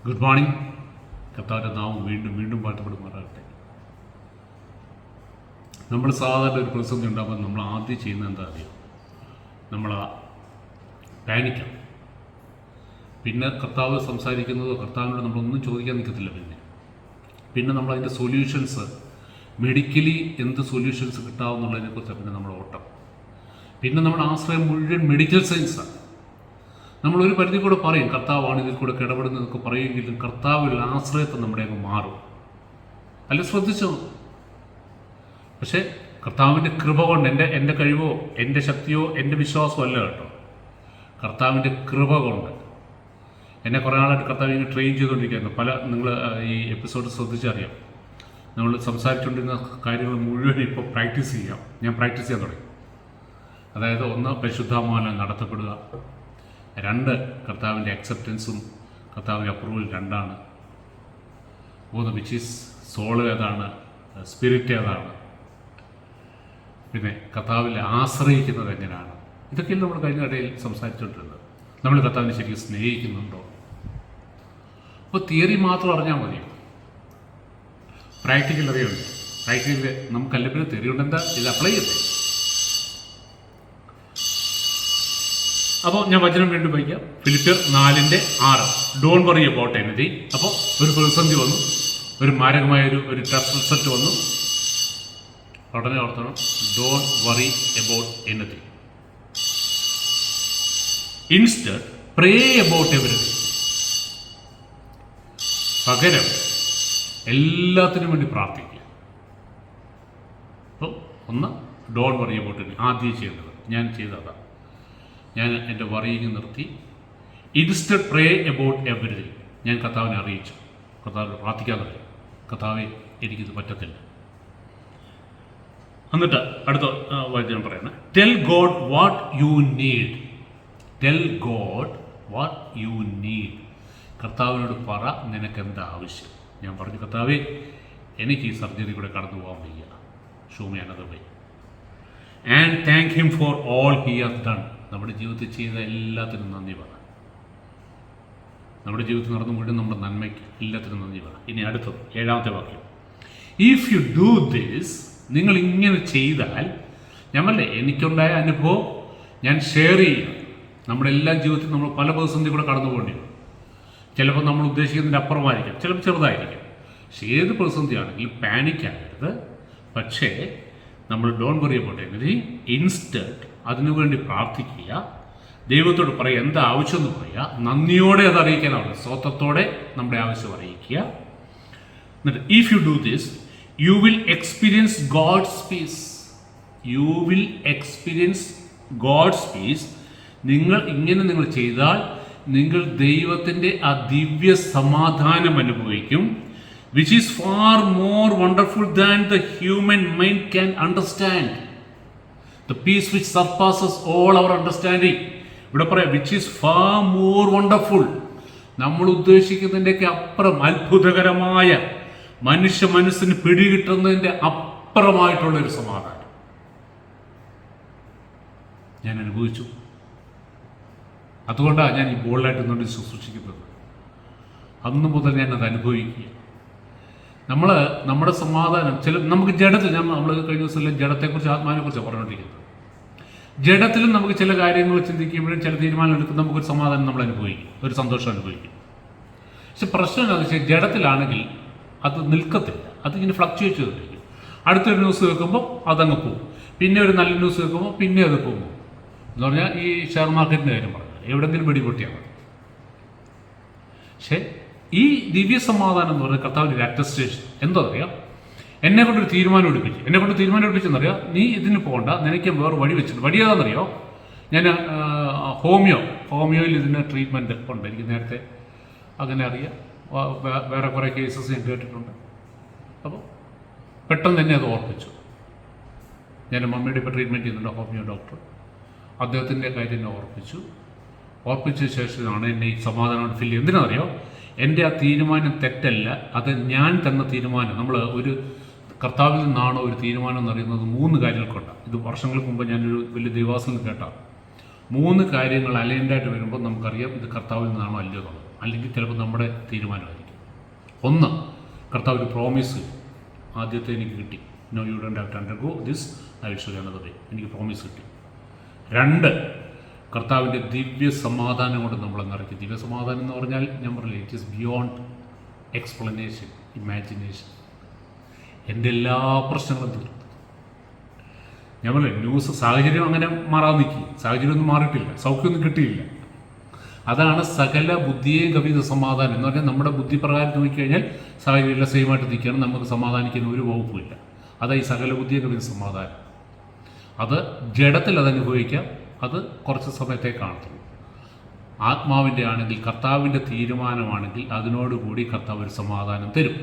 Good morning. കർത്താവിൻ്റെ നാമം വീണ്ടും വീണ്ടും പാട്ടപ്പെടുമാറാകട്ടെ. നമ്മൾ സാധാരണ ഒരു പ്രതിസന്ധി ഉണ്ടാകുമ്പോൾ നമ്മൾ ആദ്യം ചെയ്യുന്നത് എന്താ അറിയാം? നമ്മൾ പാനിക്കണം. പിന്നെ കർത്താവ് സംസാരിക്കുന്നതോ കർത്താവിനോട് നമ്മളൊന്നും ചോദിക്കാൻ നിൽക്കത്തില്ല. പിന്നെ നമ്മളതിൻ്റെ സൊല്യൂഷൻസ്, മെഡിക്കലി എന്ത് സൊല്യൂഷൻസ് കിട്ടാവുന്നുള്ളതിനെക്കുറിച്ച് പിന്നെ നമ്മൾ ഓട്ടം. പിന്നെ നമ്മുടെ ആശ്രയം മുഴുവൻ മെഡിക്കൽ സയൻസാണ്. നമ്മളൊരു പരിധി കൂടെ പറയും കർത്താവാണ് ഇതിൽ കൂടെ ഇടപെടുന്നതൊക്കെ പറയുമെങ്കിലും കർത്താവിൽ ആശ്രയത്തെ നമ്മുടെ അങ്ങ് മാറും. അല്ല, ശ്രദ്ധിച്ചോ? പക്ഷേ കർത്താവിൻ്റെ കൃപ കൊണ്ട് എൻ്റെ കഴിവോ എൻ്റെ ശക്തിയോ എൻ്റെ വിശ്വാസമോ അല്ല കേട്ടോ. കർത്താവിൻ്റെ കൃപ കൊണ്ട് എന്നെ കുറേ നാളായിട്ട് കർത്താവ് ഇങ്ങനെ ട്രെയിൻ ചെയ്തുകൊണ്ടിരിക്കുകയായിരുന്നു. നിങ്ങൾ ഈ എപ്പിസോഡ് ശ്രദ്ധിച്ചറിയാം. നമ്മൾ സംസാരിച്ചുകൊണ്ടിരുന്ന കാര്യങ്ങൾ മുഴുവൻ ഇപ്പോൾ പ്രാക്ടീസ് ചെയ്യാം. ഞാൻ പ്രാക്ടീസ് ചെയ്യാൻ തുടങ്ങി. അതായത് 1, പരിശുദ്ധാത്മാവിനാൽ നടത്തപ്പെടുക. 2, കർത്താവിൻ്റെ അക്സെപ്റ്റൻസും കർത്താവിൻ്റെ അപ്രൂവൽ 2ആണ്. 3, വിച്ച് ഈസ് സോൾ ഏതാണ്, സ്പിരിറ്റ് ഏതാണ്, പിന്നെ കർത്താവിൽ ആശ്രയിക്കുന്നത് എങ്ങനെയാണ്. ഇതൊക്കെയാണ് നമ്മൾ കഴിഞ്ഞ ഇടയിൽ സംസാരിച്ചുകൊണ്ടിരുന്നത്. നമ്മൾ കർത്താവിനെ ശരിക്കും സ്നേഹിക്കുന്നുണ്ടോ? അപ്പോൾ തിയറി മാത്രം അറിഞ്ഞാൽ മതിയോ? പ്രാക്ടിക്കൽ അറിയുന്നുണ്ട്. പ്രാക്ടിക്കൽ നമുക്കല്ല, പിന്നെ തിയറി കൊണ്ട് എന്താ ഇത് അപ്ലൈ ചെയ്തേ. അപ്പോൾ ഞാൻ വചനം വീണ്ടും വായിക്കാം. ഫിലിപ്പിയർ 4:6. Don't worry about anything. അപ്പോൾ ഒരു പ്രതിസന്ധി വന്നു, ഒരു മാരകമായൊരു ടെസ്റ്റ് റിസൾട്ട് വന്നു. ഉടനെ ഓർത്തണം, don't worry about anything. Instead pray about everything. പകരം എല്ലാത്തിനും വേണ്ടി പ്രാർത്ഥിക്കുക. അപ്പോൾ 1, ഡോണ്ട് വറി അബൌട്ട് എനിത്തിങ്. ആദ്യം ചെയ്യേണ്ടത് ഞാൻ ചെയ്തതാണ്. ഞാൻ എൻ്റെ വറിയിങ് നിർത്തി. Instead pray about everything. ഞാൻ കർത്താവിനെ അറിയിച്ചു, കർത്താവിനെ പ്രാർത്ഥിക്കാൻ തുടങ്ങി. കർത്താവെ, എനിക്കിത് പറ്റത്തില്ല. എന്നിട്ട് അടുത്ത വചനം പറയണം, tell God what you need. Tell God what you need. കർത്താവിനോട് പറ, നിനക്ക് എന്താ ആവശ്യം. ഞാൻ പറഞ്ഞു, കർത്താവെ, എനിക്ക് ഈ സർജറി കൂടെ കടന്നു പോകാൻ വയ്യ. ഷൂമയാനത് വയ്യ. And thank him for all he has done. നമ്മുടെ ജീവിതത്തിൽ ചെയ്ത എല്ലാത്തിനും നന്ദി പറ. നമ്മുടെ ജീവിതത്തിൽ നടന്നു മുഴുവൻ നമ്മുടെ നന്മയ്ക്ക് എല്ലാത്തിനും നന്ദി പറ. ഇനി അടുത്തത് 7ാമത്തെ വാക്യം. ഇഫ് യു ഡു ദിസ്, നിങ്ങൾ ഇങ്ങനെ ചെയ്താൽ, ഞമ്മല്ലേ എനിക്കുണ്ടായ അനുഭവം ഞാൻ ഷെയർ ചെയ്യുക. നമ്മുടെ എല്ലാ ജീവിതത്തിലും നമ്മൾ പല പ്രതിസന്ധി കൂടെ കടന്നു പോകേണ്ടി വരും. ചിലപ്പോൾ നമ്മൾ ഉദ്ദേശിക്കുന്നതിൻ്റെ അപ്പുറമായിരിക്കും, ചിലപ്പോൾ ചെറുതായിരിക്കും. പക്ഷേ ഏത് പ്രതിസന്ധിയാണെങ്കിലും പാനിക്കാകരുത്. പക്ഷേ നമ്മൾ don't worry about anything. Instead അതിനുവേണ്ടി പ്രാർത്ഥിക്കുക. ദൈവത്തോട് പറയുക, എന്താ ആവശ്യം എന്ന് പറയുക. നന്ദിയോടെ അത് അറിയിക്കാനാവുള്ളൂ. സ്വത്വത്തോടെ നമ്മുടെ ആവശ്യം അറിയിക്കുക. എന്നിട്ട് if you do this, you will experience God's peace. You will experience God's peace. നിങ്ങൾ ചെയ്താൽ നിങ്ങൾ ദൈവത്തിൻ്റെ ആ ദിവ്യ സമാധാനം അനുഭവിക്കും. Which is far more wonderful than the human mind can understand. The peace which surpasses all our understanding. ഇവിടെ പറയാം, which is far more wonderful. നമ്മൾ ഉദ്ദേശിക്കുന്നതിൻ്റെയൊക്കെ അപ്പുറം അത്ഭുതകരമായ, മനുഷ്യ മനസ്സിന് പിടികിട്ടുന്നതിൻ്റെ അപ്പുറമായിട്ടുള്ളൊരു സമാധാനം ഞാൻ അനുഭവിച്ചു. അതുകൊണ്ടാണ് ഞാൻ ഈ ബോൾഡായിട്ട് നിന്നുകൊണ്ട് ശുശ്രൂഷിക്കുന്നത്. അന്നു മുതൽ ഞാനത് അനുഭവിക്കുക. നമ്മുടെ സമാധാനം നമുക്ക് ജഡത്തിൽ, നമ്മൾ കഴിഞ്ഞ ദിവസം ജഡത്തെക്കുറിച്ച് ആത്മാവിനെക്കുറിച്ചാണ് പറഞ്ഞുകൊണ്ടിരിക്കുന്നത്. ജഡത്തിലും നമുക്ക് ചില കാര്യങ്ങൾ ചിന്തിക്കുമ്പോഴും ചില തീരുമാനം എടുക്കും, നമുക്കൊരു സമാധാനം നമ്മൾ അനുഭവിക്കും, ഒരു സന്തോഷം അനുഭവിക്കും. പക്ഷെ പ്രശ്നം എന്താണെന്ന് വെച്ചാൽ ജഡത്തിലാണെങ്കിൽ അത് നിൽക്കത്തില്ല, അതിങ്ങനെ ഫ്ലക്ച്വേറ്റ് ചെയ്തിരിക്കും. അടുത്തൊരു ന്യൂസ് വെക്കുമ്പോൾ അതങ്ങ് പോകും, പിന്നെ ഒരു നല്ല ന്യൂസ് വെക്കുമ്പോൾ പിന്നെ അത് പോകും. എന്ന് പറഞ്ഞാൽ ഈ ഷെയർ മാർക്കറ്റിൻ്റെ കാര്യം പറഞ്ഞാൽ എവിടെയെങ്കിലും വെടിപൊട്ടിയാൽ മതി. പക്ഷേ ഈ ദിവ്യ സമാധാനം എന്ന് പറയുന്നത് കർത്താവിൻ്റെ ഒരു അറ്റസ്റ്റേഷൻ. എന്താ പറയുക, എന്നെ കൊണ്ടൊരു തീരുമാനം എടുപ്പിച്ചെന്നറിയാം, നീ ഇതിന് പോകണ്ട, നിനക്ക് വേറെ വഴി വെച്ചിട്ടുണ്ട്. വഴി ഏതാണെന്നറിയോ? ഞാൻ ഹോമിയോയിൽ ഇതിന് ട്രീറ്റ്മെൻറ്റ് ഉണ്ട്. എനിക്ക് നേരത്തെ അങ്ങനെ അറിയാം. വേറെ കുറേ കേസസ് ഞാൻ കേട്ടിട്ടുണ്ട്. അപ്പോൾ പെട്ടെന്ന് തന്നെ അത് ഓർപ്പിച്ചു. ഞാൻ മമ്മിയുടെ ഇപ്പോൾ ട്രീറ്റ്മെൻറ്റ് ചെയ്യുന്നുണ്ട്, ഹോമിയോ ഡോക്ടർ. അദ്ദേഹത്തിൻ്റെ കാര്യം എന്നെ ഓർപ്പിച്ച ശേഷമാണ് എന്നെ ഈ സമാധാനം ഫീൽ ചെയ്യുന്നത്. എന്തിനാണെന്നറിയോ? എൻ്റെ ആ തീരുമാനം തെറ്റല്ല, അത് ഞാൻ തന്ന തീരുമാനം. നമ്മൾ ഒരു കർത്താവിൽ നിന്നാണോ ഒരു തീരുമാനം എന്നറിയുന്നത് 3 കാര്യങ്ങൾ കൊണ്ടാണ്. ഇത് വർഷങ്ങൾക്ക് മുമ്പ് ഞാനൊരു വലിയ ദൈവാസനം കേട്ടാണ്. 3 കാര്യങ്ങൾ അലൈൻഡായിട്ട് വരുമ്പോൾ നമുക്കറിയാം ഇത് കർത്താവിൽ നിന്നാണോ അല്ലയോ എന്നുള്ളത്. അല്ലെങ്കിൽ ചിലപ്പോൾ നമ്മുടെ തീരുമാനമായിരിക്കും. ഒന്ന്, കർത്താവ് ഒരു പ്രോമിസ് ആദ്യത്തെ എനിക്ക് കിട്ടി, no you don't have to undergo this, I will show you another way, എനിക്ക് പ്രോമിസ് കിട്ടി. രണ്ട്, കർത്താവിൻ്റെ ദിവ്യ സമാധാനം കൊണ്ട് നമ്മളെ നിറയ്ക്കും. ദിവ്യ സമാധാനം എന്ന് പറഞ്ഞാൽ ഞാൻ പറഞ്ഞില്ലേ, it is beyond explanation, imagination. എൻ്റെ എല്ലാ പ്രശ്നങ്ങളും തീർന്നു. ഞാൻ പറഞ്ഞില്ലേ, ന്യൂസ് സാഹചര്യം അങ്ങനെ മാറാൻ നിൽക്കി, സാഹചര്യമൊന്നും മാറിയിട്ടില്ല, സൗഖ്യമൊന്നും കിട്ടിയില്ല. അതാണ് സകല ബുദ്ധിയെയും കവിത സമാധാനം എന്ന് പറഞ്ഞാൽ നമ്മുടെ ബുദ്ധി പ്രകാരം നോക്കിക്കഴിഞ്ഞാൽ സാഹചര്യമെല്ലാം സെയിമായിട്ട് നിൽക്കുകയാണ്, നമുക്ക് സമാധാനിക്കുന്ന ഒരു വകുപ്പുമില്ല. അതാ ഈ സകല ബുദ്ധിയെ കവിത സമാധാനം. അത് ജഡത്തിൽ അത് അനുഭവിക്കാം, അത് കുറച്ച് സമയത്തേ കാണത്തുള്ളൂ. ആത്മാവിൻ്റെ ആണെങ്കിൽ, കർത്താവിൻ്റെ തീരുമാനമാണെങ്കിൽ അതിനോടുകൂടി കർത്താവ് ഒരു സമാധാനം തരും.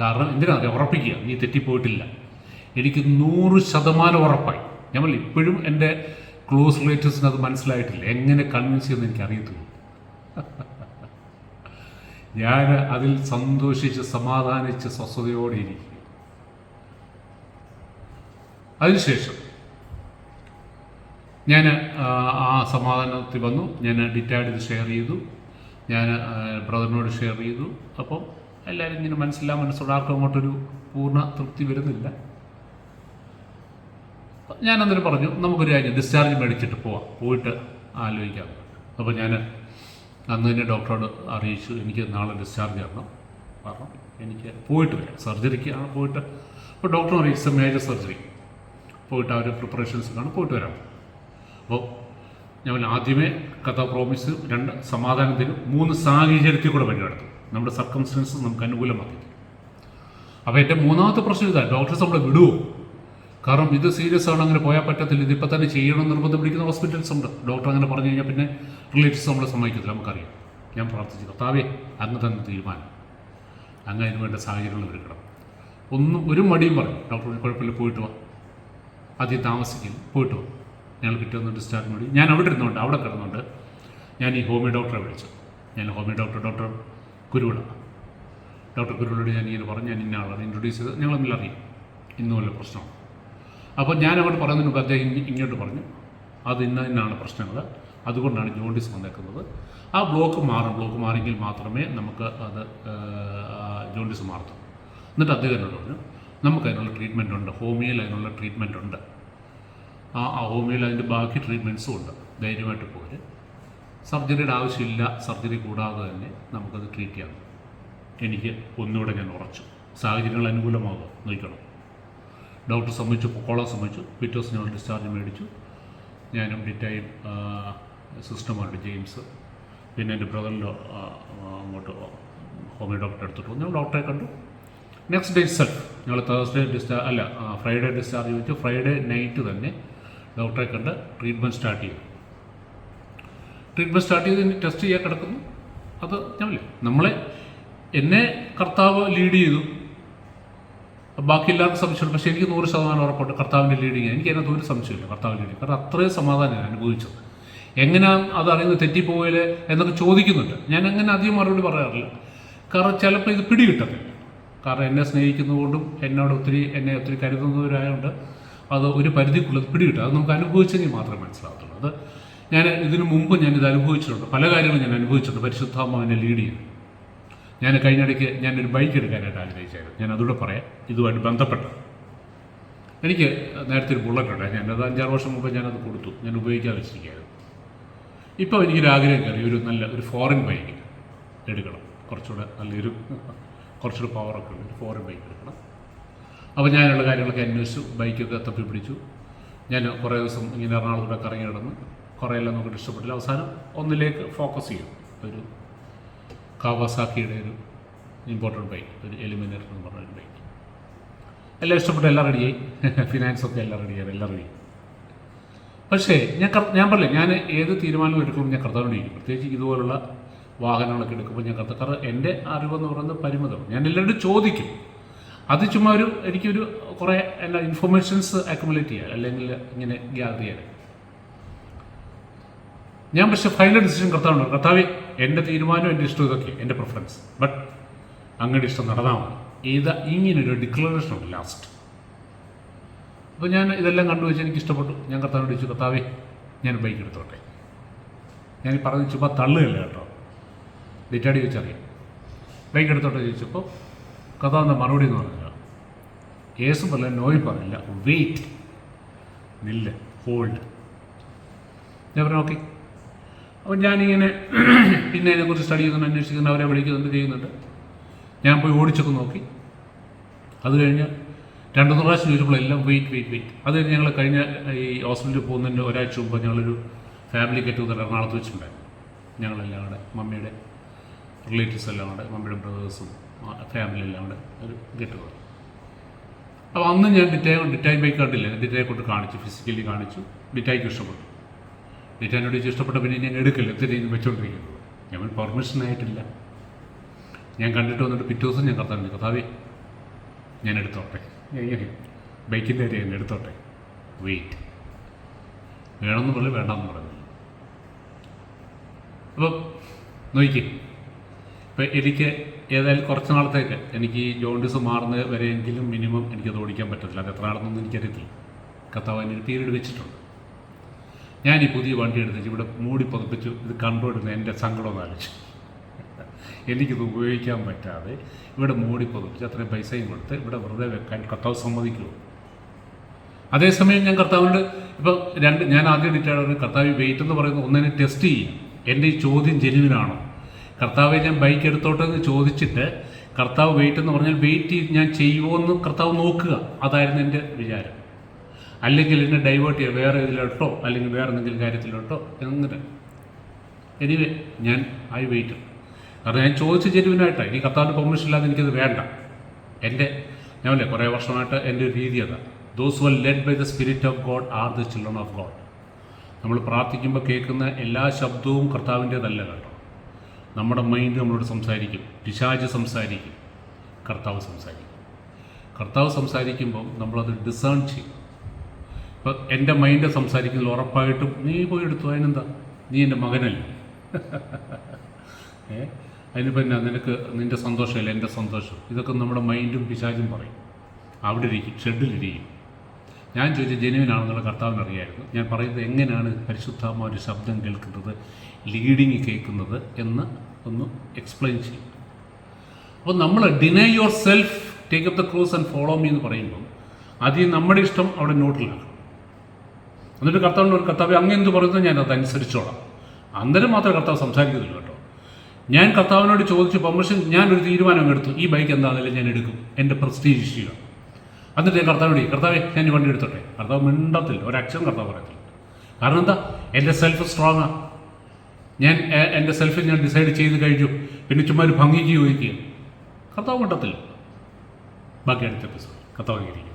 കാരണം എന്തിനാണ് ഉറപ്പിക്കുക, നീ തെറ്റിപ്പോയിട്ടില്ല. എനിക്ക് 100% ഉറപ്പായി. ഞങ്ങൾ ഇപ്പോഴും എൻ്റെ ക്ലോസ് റിലേറ്റീവ്സിന് അത് മനസ്സിലായിട്ടില്ല, എങ്ങനെ കൺവിൻസ് ചെയ്യുമെന്ന് എനിക്കറിയത്തുള്ളൂ. ഞാൻ അതിൽ സന്തോഷിച്ച് സമാധാനിച്ച് സ്വസ്ഥതയോടെ ഇരിക്കും. അതിനുശേഷം ഞാൻ ആ സമാധാനത്തിൽ വന്നു. ഞാൻ ഡിറ്റൈഡ് ഇത് ഷെയർ ചെയ്തു, ഞാൻ ബ്രദറിനോട് ഷെയർ ചെയ്തു. അപ്പം എല്ലാവരും ഇങ്ങനെ മനസ്സോടെ ആർക്കും അങ്ങോട്ടൊരു പൂർണ്ണ തൃപ്തി വരുന്നില്ല. ഞാൻ അന്നേരം പറഞ്ഞു, നമുക്കൊരു കാര്യം, ഡിസ്ചാർജ് മേടിച്ചിട്ട് പോയിട്ട് ആലോചിക്കാം. അപ്പോൾ ഞാൻ അന്ന് തന്നെ ഡോക്ടറോട് അറിയിച്ചു, എനിക്ക് നാളെ ഡിസ്ചാർജ് ചെയ്യണം, കാരണം എനിക്ക് പോയിട്ട് വരാം, സർജറിക്കാണ് പോയിട്ട്. അപ്പോൾ ഡോക്ടർ അറിയിച്ച മേജർ സർജറി പോയിട്ട് അവർ പ്രിപ്പറേഷൻസ് കാണും, പോയിട്ട് വരാം. അപ്പോൾ ഞാൻ ആദ്യമേ കഥ പ്രോമിസ്, 2 സമാധാനത്തിനും, 3 സാഹചര്യത്തിൽ കൂടെ വഴിയെടുത്തു. നമ്മുടെ സർക്കംസ്റ്റൻസസ് നമുക്ക് അനുകൂലമാക്കി. അപ്പോൾ എൻ്റെ മൂന്നാമത്തെ പ്രശ്നം ഇതാണ്, ഡോക്ടേഴ്സ് നമ്മളെ വിടുമോ? കാരണം ഇത് സീരിയസ് ആണ്, അങ്ങനെ പോയാൽ പറ്റത്തില്ല, ഇതിപ്പോൾ തന്നെ ചെയ്യണമെന്ന് നിർബന്ധം പിടിക്കുന്ന ഹോസ്പിറ്റൽസ് ഉണ്ട്. ഡോക്ടർ അങ്ങനെ പറഞ്ഞു കഴിഞ്ഞാൽ പിന്നെ റിലേറ്റീവ്സ് നമ്മളെ സമ്മതിക്കത്തില്ല, നമുക്കറിയാം. ഞാൻ പ്രാർത്ഥിച്ചു, കർത്താവേ അങ്ങ് തന്നെ തീരുമാനം, അങ്ങ് അതിന് വേണ്ട സാഹചര്യങ്ങൾ ഒരുക്കണം. ഒരു മടിയും പറഞ്ഞു. ഡോക്ടർ കുഴപ്പമില്ല, പോയിട്ട് വാ, ആദ്യം താമസിക്കില്ല, പോയിട്ട് വാ. ഞങ്ങൾ പിറ്റേന്ന് ഡിസ്ചാർജ് മേടി. ഞാൻ അവിടെ കിടന്നുകൊണ്ട് ഞാൻ ഈ ഹോമിയോ ഡോക്ടറെ വിളിച്ചു. ഞാൻ ഹോമിയോ ഡോക്ടർ കുരുവിള, ഡോക്ടർ കുരുവിളോട് ഞാൻ ഇങ്ങനെ പറഞ്ഞു, ഞാൻ ഇന്ന ആളാണ് ഇൻട്രൊഡ്യൂസ് ചെയ്ത്, ഞങ്ങൾ തമ്മിൽ അറിയാം, ഇന്നും വല്ല പ്രശ്നമാണ്. അപ്പോൾ ഞാൻ അങ്ങോട്ട് പറയുന്നതിന് മുമ്പ് അദ്ദേഹം ഇങ്ങോട്ട് പറഞ്ഞു, അത് ഇന്നാണ് പ്രശ്നങ്ങൾ, അതുകൊണ്ടാണ് ജോണ്ടിസ് വന്നേക്കുന്നത്. ആ ബ്ലോക്ക് മാറിയെങ്കിൽ മാത്രമേ നമുക്ക് അത് ജോണ്ടിസ് മാറത്തുള്ളൂ. എന്നിട്ട് അദ്ദേഹം എന്നോട് പറഞ്ഞു, നമുക്കതിനുള്ള ട്രീറ്റ്മെൻ്റ് ഉണ്ട്, ഹോമിയോയിൽ അതിനുള്ള ട്രീറ്റ്മെൻ്റ് ഉണ്ട്, ആ ഹോമിയോയിൽ അതിൻ്റെ ബാക്കി ട്രീറ്റ്മെൻറ്റ്സും ഉണ്ട്, ധൈര്യമായിട്ട് പോര്, സർജറിയുടെ ആവശ്യമില്ല, സർജറി കൂടാതെ തന്നെ നമുക്കത് ട്രീറ്റ് ചെയ്യാം. എനിക്ക് ഒന്നുകൂടെ ഞാൻ ഉറച്ചു, സാഹചര്യങ്ങൾ അനുകൂലമാകുക നോക്കണം. ഡോക്ടർ സമ്മതിച്ചു, പൊക്കോളാൻ സമ്മതിച്ചു. പിറ്റേ ദിവസം ഞങ്ങൾ ഡിസ്ചാർജ് മേടിച്ചു. ഞാനും ഡിറ്റൈൻ സിസ്റ്റമായിട്ട് ജെയിംസ്, പിന്നെ എൻ്റെ ബ്രദറിൻ്റെ അങ്ങോട്ട് ഹോമിയോ ഡോക്ടറെ എടുത്തിട്ട് വന്നു. ഞങ്ങൾ ഡോക്ടറെ കണ്ടു. നെക്സ്റ്റ് ഡേ സെൽഫ് ഞങ്ങൾ ഫ്രൈഡേ ഡിസ്ചാർജ് വെച്ചു. ഫ്രൈഡേ നൈറ്റ് തന്നെ ഡോക്ടറെ കണ്ട് ട്രീറ്റ്മെൻറ്റ് സ്റ്റാർട്ട് ചെയ്തു. ഇനി ടെസ്റ്റ് ചെയ്യാൻ കിടക്കുന്നു. അത് നമ്മളെ എന്നെ കർത്താവ് ലീഡ് ചെയ്തു, ബാക്കി എല്ലാവർക്കും സംശയമുണ്ട്. പക്ഷേ എനിക്ക് 100% ഉറപ്പുണ്ട് കർത്താവിൻ്റെ ലീഡിങ്. എനിക്ക് അതിനകത്ത് ഒരു സംശയമില്ല, കർത്താവ് ലീഡിങ്. കാരണം അത്രയും സമാധാനം ഞാൻ അനുഭവിച്ചത്. എങ്ങനെയാണ് അത് അറിയുന്നത്, തെറ്റിപ്പോയാൽ എന്നൊക്കെ ചോദിക്കുന്നുണ്ട്. ഞാൻ അങ്ങനെ അധികം മറുപടി പറയാറില്ല, കാരണം ചിലപ്പോൾ ഇത് പിടികിട്ടത്തില്ല. കാരണം എന്നെ സ്നേഹിക്കുന്നതുകൊണ്ടും എന്നെ ഒത്തിരി കരുതുന്നവരായതുകൊണ്ട് അത് ഒരു പരിധിക്കുള്ളത് പിടികിട്ടും. അത് നമുക്ക് അനുഭവിച്ചെങ്കിൽ മാത്രമേ മനസ്സിലാകത്തുള്ളൂ. അത് ഞാൻ ഇതിനു മുമ്പ് ഞാനിത് അനുഭവിച്ചിട്ടുണ്ട്, പല കാര്യങ്ങളും ഞാൻ അനുഭവിച്ചിട്ടുണ്ട്. പരിശുദ്ധാത്മാവ് എന്നെ ലീഡ് ചെയ്തു. ഞാൻ കഴിഞ്ഞിടയ്ക്ക് ഞാനൊരു ബൈക്ക് എടുക്കാനായിട്ട് ആഗ്രഹിച്ചായിരുന്നു. ഞാൻ അതുകൂടെ പറയാം, ഇതുമായിട്ട് ബന്ധപ്പെട്ട്. എനിക്ക് നേരത്തെ ഒരു ബുള്ളറ്റ് ഉണ്ടായി, ഞാനത് 5-6 വർഷം മുമ്പ് ഞാനത് കൊടുത്തു, ഞാൻ ഉപയോഗിക്കാതെ വെച്ചിരിക്കുകയായിരുന്നു. ഇപ്പോൾ എനിക്കൊരാഗ്രഹം കയറി, ഒരു ഫോറിൻ ബൈക്ക് എടുക്കണം, കുറച്ചുകൂടെ പവറൊക്കെ ഉള്ള ഒരു ഫോറിൻ ബൈക്ക് എടുക്കണം. അപ്പോൾ ഞാനുള്ള കാര്യങ്ങളൊക്കെ അന്വേഷിച്ചു, ബൈക്കൊക്കെ തപ്പിപ്പിടിച്ചു. ഞാൻ കുറേ ദിവസം ഇങ്ങനെ എറണാകുളത്തോടെ കറങ്ങി കിടന്ന് കുറേയെല്ലാം നമുക്ക് ഇഷ്ടപ്പെട്ടില്ല. അവസാനം ഒന്നിലേക്ക് ഫോക്കസ് ചെയ്യും. ഒരു കാവാസാക്കിയുടെ ഒരു ഇമ്പോർട്ടൻ്റ് ബൈക്ക്, ഒരു എലിമിനേറ്റർ എന്ന് പറഞ്ഞൊരു ബൈക്ക്. എല്ലാം ഇഷ്ടപ്പെട്ടു, എല്ലാം റെഡിയായി, ഫിനാൻസൊക്കെ എല്ലാം റെഡിയായി. പക്ഷേ ഞാൻ പറഞ്ഞില്ല, ഞാൻ ഏത് തീരുമാനവും എടുക്കുമ്പോൾ ഞാൻ കർത്താവിനോടിരിക്കും. പ്രത്യേകിച്ച് ഇതുപോലുള്ള വാഹനങ്ങളൊക്കെ എടുക്കുമ്പോൾ ഞാൻ കാരണം എൻ്റെ അറിവെന്ന് പറയുന്നത് പരിമിതമാണ്. ഞാൻ എല്ലാവരോടും ചോദിക്കും. അത് ചുമ്മാ എനിക്കൊരു കുറേ ഇൻഫർമേഷൻസ് അക്യുമുലേറ്റ് ചെയ്യാൻ, അല്ലെങ്കിൽ ഇങ്ങനെ ഗ്യാദർ ചെയ്യാൻ. ഞാൻ പക്ഷേ ഫൈനൽ ഡിസിഷൻ കർത്താവേ, എൻ്റെ തീരുമാനം, എൻ്റെ ഇഷ്ടം, ഇതൊക്കെ എൻ്റെ പ്രിഫറൻസ്, ബട്ട് അങ്ങയുടെ ഇഷ്ടം നടന്നാൽ മതി. ഇങ്ങനൊരു ഡിക്ലറേഷൻ ഉണ്ട് ലാസ്റ്റ്. അപ്പോൾ ഞാൻ ഇതെല്ലാം കണ്ടുവെച്ച് എനിക്ക് ഇഷ്ടപ്പെട്ടു. ഞാൻ കർത്താവിനോട് ചോദിച്ചു, കർത്താവേ ഞാൻ ബൈക്ക് എടുത്തോട്ടെ. ഞാൻ പറഞ്ഞ് ചുമ്മാ തള്ളുകയല്ല കേട്ടോ. ഡിറ്റൈഡ് ചോദിച്ചറിയാം. ബൈക്ക് എടുത്തോട്ടെ ചോദിച്ചപ്പോൾ കഥാവിൻ്റെ മറുപടി എന്ന് പറഞ്ഞാൽ യേസും പറയില്ല, നോയും പറയില്ല, വെയിറ്റ്, നില്ല്, ഹോൾഡ്. ഞാൻ പറഞ്ഞു ഓക്കെ. അപ്പോൾ ഞാനിങ്ങനെ പിന്നെ അതിനെക്കുറിച്ച് സ്റ്റഡി ചെയ്യുന്നുണ്ട്, അന്വേഷിക്കുന്നുണ്ട്, അവരെ വിളിക്കുന്നുണ്ട്, ചെയ്യുന്നുണ്ട്. ഞാൻ പോയി ഓടിച്ചൊക്കെ നോക്കി. അത് കഴിഞ്ഞ് 2-3 പ്രാവശ്യം ചോദിച്ചപ്പോൾ എല്ലാം വെയിറ്റ്. അത് കഴിഞ്ഞ് ഞങ്ങൾ കഴിഞ്ഞ ഈ ഹോസ്പിറ്റലിൽ പോകുന്നതിൻ്റെ ഒരാഴ്ച മുമ്പ് ഞങ്ങളൊരു ഫാമിലി ഗെറ്റ് ടുഗദർ എറണാകുളത്ത് വെച്ചിട്ടുണ്ടായിരുന്നു. ഞങ്ങളെല്ലാം കൂടെ, മമ്മിയുടെ റിലേറ്റീവ്സ് എല്ലാം കൂടെ, മമ്മിയുടെ ബ്രദേഴ്സും ഫാമിലി എല്ലാം കൂടെ ഒരു ഗെറ്റ് ടുഗദർ. അപ്പോൾ അന്ന് ഞാൻ ഡിറ്റായി ബൈക്ക് കണ്ടില്ല. ഡിറ്റായെ കൊണ്ട് കാണിച്ചു, ഫിസിക്കലി കാണിച്ചു. ഡിറ്റായിക്ക് ഇഷ്ടപ്പെട്ടു. ഡിറ്റാനോട് ഇഷ്ടപ്പെട്ട പിന്നെ ഞാൻ എടുക്കില്ല, എന്തിനും വെച്ചുകൊണ്ടിരിക്കുന്നത്. ഞാൻ പെർമിഷനായിട്ടില്ല. ഞാൻ കണ്ടിട്ട് വന്നിട്ട് പിറ്റേ ദിവസം ഞാൻ കർത്താവേ ഞാൻ എടുത്തോട്ടെ, ബൈക്കിൻ്റെ കാര്യം ഞാൻ എടുത്തോട്ടെ, വെയിറ്റ്, വേണമെന്ന് പറയും, വേണ്ടെന്ന് പറയുന്നില്ല. അപ്പം നോക്കി, ഇപ്പം എനിക്ക് ഏതായാലും കുറച്ച് നാളത്തേക്ക് എനിക്ക് ഈ ജോണ്ടിസ് മാറുന്ന വരെയെങ്കിലും മിനിമം എനിക്കത് ഓടിക്കാൻ പറ്റത്തില്ല. അത് എത്ര നാളെന്നൊന്നും എനിക്കറിയത്തില്ല. കർത്താവ് അതിനൊരു പീരീഡ് വെച്ചിട്ടുണ്ട്. ഞാൻ ഈ പുതിയ വണ്ടി എടുത്തിട്ട് ഇവിടെ മൂടി പതിപ്പിച്ചു. ഇത് കണ്ടുകൊണ്ടിരുന്ന എൻ്റെ സങ്കടം ആലോചിച്ചു. എനിക്കിത് ഉപയോഗിക്കാൻ പറ്റാതെ ഇവിടെ മൂടി പതിപ്പിച്ച് അത്രയും പൈസയും കൊടുത്ത് ഇവിടെ വെറുതെ വെക്കാൻ കർത്താവ് സമ്മതിക്കുമോ? അതേസമയം ഞാൻ കർത്താവിനോട് ഇപ്പം ഞാൻ ആദ്യം ഡിറ്റൈഡ് കർത്താവ് വെയിറ്റ് എന്ന് പറയുന്നത് ഒന്നിനെ ടെസ്റ്റ് ചെയ്യാം. എൻ്റെ ഈ ചോദ്യം ജെന്യുവിനാണോ? കർത്താവെ ഞാൻ ബൈക്ക് എടുത്തോട്ടെ എന്ന് ചോദിച്ചിട്ട് കർത്താവ് വെയിറ്റ് എന്ന് പറഞ്ഞാൽ വെയിറ്റ് ഞാൻ ചെയ്യുമോ എന്ന് കർത്താവ് നോക്കുക. അതായിരുന്നു എൻ്റെ വിചാരം. അല്ലെങ്കിൽ എന്നെ ഡൈവേർട്ട് ചെയ്യുക വേറെ ഇതിലോട്ടോ അല്ലെങ്കിൽ വേറെ എന്തെങ്കിലും കാര്യത്തിലോട്ടോ എന്നിട്ട് എനിവേ ഞാൻ വെയിറ്റ്. കാരണം ഞാൻ ചോദിച്ച ജെന്യുവിനായിട്ടാണ്. ഈ കർത്താവിൻ്റെ പെർമിഷൻ ഇല്ലാതെ എനിക്കത് വേണ്ട. ഞാനല്ലേ കുറേ വർഷമായിട്ട് എൻ്റെ ഒരു രീതി അതാണ്. Those who are led by the spirit of God are the children of God. നമ്മൾ പ്രാർത്ഥിക്കുമ്പോൾ കേൾക്കുന്ന എല്ലാ ശബ്ദവും കർത്താവിൻ്റേതല്ല കേട്ടോ. നമ്മുടെ മൈൻഡ് നമ്മളോട് സംസാരിക്കും, പിശാച് സംസാരിക്കും, കർത്താവ് സംസാരിക്കും. കർത്താവ് സംസാരിക്കുമ്പം നമ്മളത് ഡിസേൺ ചെയ്യും. ഇപ്പം എൻ്റെ മൈൻഡ് സംസാരിക്കുന്നതിൽ ഉറപ്പായിട്ടും നീ പോയി എടുത്തു, അതിനെന്താ, നീ എൻ്റെ മകനല്ലേ, അതിനിപ്പോൾ എന്നാ നിനക്ക് നിൻ്റെ സന്തോഷമല്ല എൻ്റെ സന്തോഷം. ഇതൊക്കെ നമ്മുടെ മൈൻഡും പിശാചും പറയും. അവിടെ ഇരിക്കും, ഷെഡിലിരിക്കും. ഞാൻ ചോദിച്ച ജെന്യുവിനാണെന്നുള്ള കർത്താവിന് അറിയായിരുന്നു. ഞാൻ പറയുന്നത് എങ്ങനെയാണ് പരിശുദ്ധാത്മാവ് ഒരു ശബ്ദം കേൾക്കുന്നത്, ലീഡിങ് കേൾക്കുന്നത് എന്ന് ഒന്ന് എക്സ്പ്ലെയിൻ ചെയ്യും. അപ്പോൾ നമ്മൾ deny your self, take up the cross and follow me എന്ന് പറയുമ്പോൾ ആദ്യം നമ്മുടെ ഇഷ്ടം അവിടെ നോട്ടിലാക്കണം. എന്നിട്ട് കർത്താവിനോട് കർത്താവ് അങ്ങ് എന്ത് പറയുന്നത് ഞാൻ അതനുസരിച്ചോളാം. അന്നേരം മാത്രമേ കർത്താവ് സംസാരിക്കുന്നില്ല കേട്ടോ. ഞാൻ കർത്താവിനോട് ചോദിച്ചു പെർമിഷൻ, ഞാനൊരു തീരുമാനം എടുത്തു, ഈ ബൈക്ക് എന്താണെങ്കിലും ഞാൻ എടുക്കും, എൻ്റെ പ്രസ്റ്റീജ് ഇഷ്യൂ. എന്നിട്ട് ഞാൻ കർത്താവേ ഞാൻ ഈ വണ്ടി എടുത്തോട്ടെ. കർത്താവ് മിണ്ടത്തില്ല, ഒരക്ഷരം കർത്താവ് പറയത്തില്ല. കാരണം എന്താ, എൻ്റെ സെൽഫ് സ്ട്രോങ്ങാണ്. ഞാൻ എൻ്റെ സെൽഫിൽ ഞാൻ ഡിസൈഡ് ചെയ്ത് കഴിഞ്ഞു. പിന്നെ ചുമ്മാ ഒരു ഭംഗിക്ക് ചോദിക്കുക, കർത്താവ് മിണ്ടത്തില്ല. ബാക്കി അടുത്ത എപ്പിസോഡ് കർത്താവ് ഇരിക്കും.